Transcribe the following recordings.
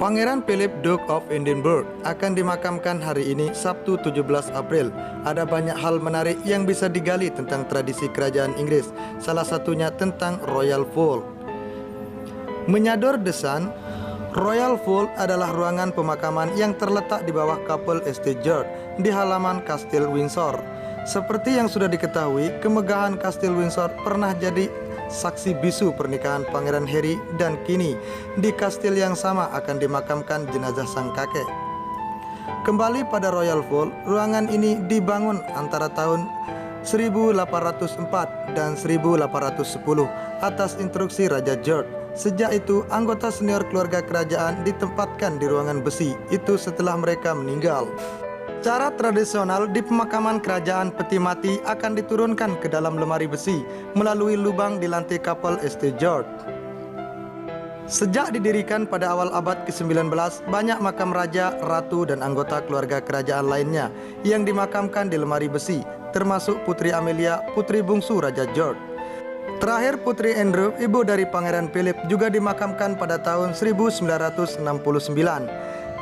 Pangeran Philip Duke of Edinburgh akan dimakamkan hari ini Sabtu 17 April. Ada banyak hal menarik yang bisa digali tentang tradisi kerajaan Inggris, salah satunya tentang Royal Vault. Menyador The Sun, Royal Vault adalah ruangan pemakaman yang terletak di bawah kapel Estate George di halaman Kastil Windsor. Seperti yang sudah diketahui, kemegahan Kastil Windsor pernah jadi saksi bisu pernikahan Pangeran Harry dan kini di kastil yang sama akan dimakamkan jenazah sang kakek. Kembali pada Royal Vault, ruangan ini dibangun antara tahun 1804 dan 1810 atas instruksi Raja George. Sejak itu, anggota senior keluarga kerajaan ditempatkan di ruangan besi itu setelah mereka meninggal. Cara tradisional di pemakaman kerajaan peti mati akan diturunkan ke dalam lemari besi melalui lubang di lantai kapel Estate George. Sejak didirikan pada awal abad ke-19, banyak makam raja, ratu, dan anggota keluarga kerajaan lainnya yang dimakamkan di lemari besi, termasuk Putri Amelia, putri bungsu Raja George. Terakhir, Putri Andrew, ibu dari Pangeran Philip, juga dimakamkan pada tahun 1969.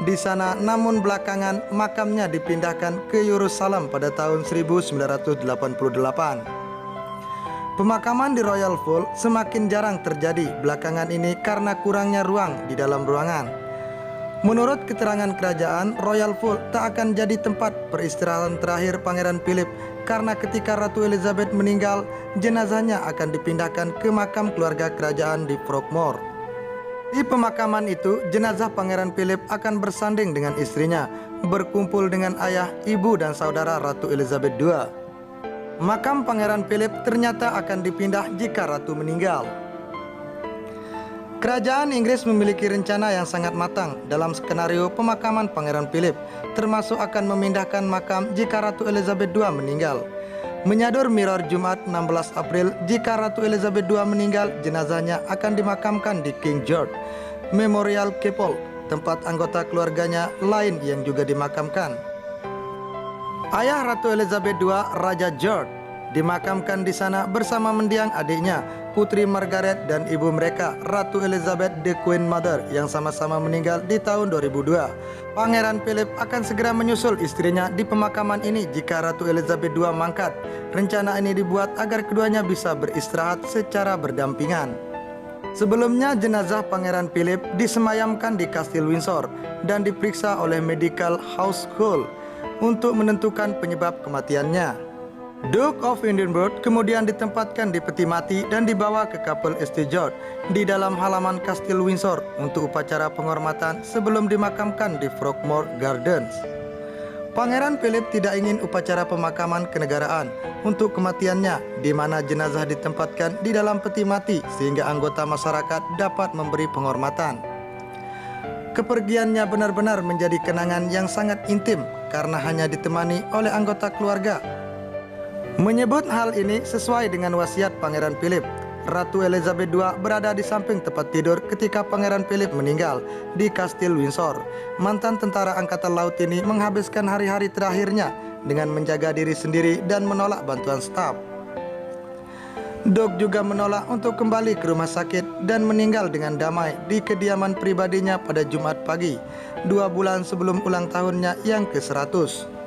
Di sana, namun belakangan makamnya dipindahkan ke Yerusalem pada tahun 1988. Pemakaman di Royal Vault semakin jarang terjadi belakangan ini karena kurangnya ruang di dalam ruangan. Menurut keterangan kerajaan, Royal Vault tak akan jadi tempat peristirahatan terakhir Pangeran Philip karena ketika Ratu Elizabeth meninggal, jenazahnya akan dipindahkan ke makam keluarga kerajaan di Frogmore. Di pemakaman itu, jenazah Pangeran Philip akan bersanding dengan istrinya, berkumpul dengan ayah, ibu, dan saudara Ratu Elizabeth II. Makam Pangeran Philip ternyata akan dipindah jika Ratu meninggal. Kerajaan Inggris memiliki rencana yang sangat matang dalam skenario pemakaman Pangeran Philip, termasuk akan memindahkan makam jika Ratu Elizabeth II meninggal. Menyador Mirror Jumat 16 April, jika Ratu Elizabeth II meninggal, jenazahnya akan dimakamkan di King George Memorial Chapel, tempat anggota keluarganya lain yang juga dimakamkan. Ayah Ratu Elizabeth II, Raja George, dimakamkan di sana bersama mendiang adiknya, Putri Margaret, dan ibu mereka, Ratu Elizabeth the Queen Mother, yang sama-sama meninggal di tahun 2002. Pangeran Philip akan segera menyusul istrinya di pemakaman ini jika Ratu Elizabeth II mangkat. Rencana ini dibuat agar keduanya bisa beristirahat secara berdampingan. Sebelumnya, jenazah Pangeran Philip disemayamkan di Kastil Windsor dan diperiksa oleh Medical Household untuk menentukan penyebab kematiannya. Duke of Edinburgh kemudian ditempatkan di peti mati dan dibawa ke kapel Estate George di dalam halaman Kastil Windsor untuk upacara penghormatan sebelum dimakamkan di Frogmore Gardens. Pangeran Philip tidak ingin upacara pemakaman kenegaraan untuk kematiannya, di mana jenazah ditempatkan di dalam peti mati sehingga anggota masyarakat dapat memberi penghormatan. Kepergiannya benar-benar menjadi kenangan yang sangat intim karena hanya ditemani oleh anggota keluarga. Menyebut hal ini sesuai dengan wasiat Pangeran Philip, Ratu Elizabeth II berada di samping tempat tidur ketika Pangeran Philip meninggal di Kastil Windsor. Mantan tentara angkatan laut ini menghabiskan hari-hari terakhirnya dengan menjaga diri sendiri dan menolak bantuan staf. Duke juga menolak untuk kembali ke rumah sakit dan meninggal dengan damai di kediaman pribadinya pada Jumat pagi, 2 bulan sebelum ulang tahunnya yang ke-100.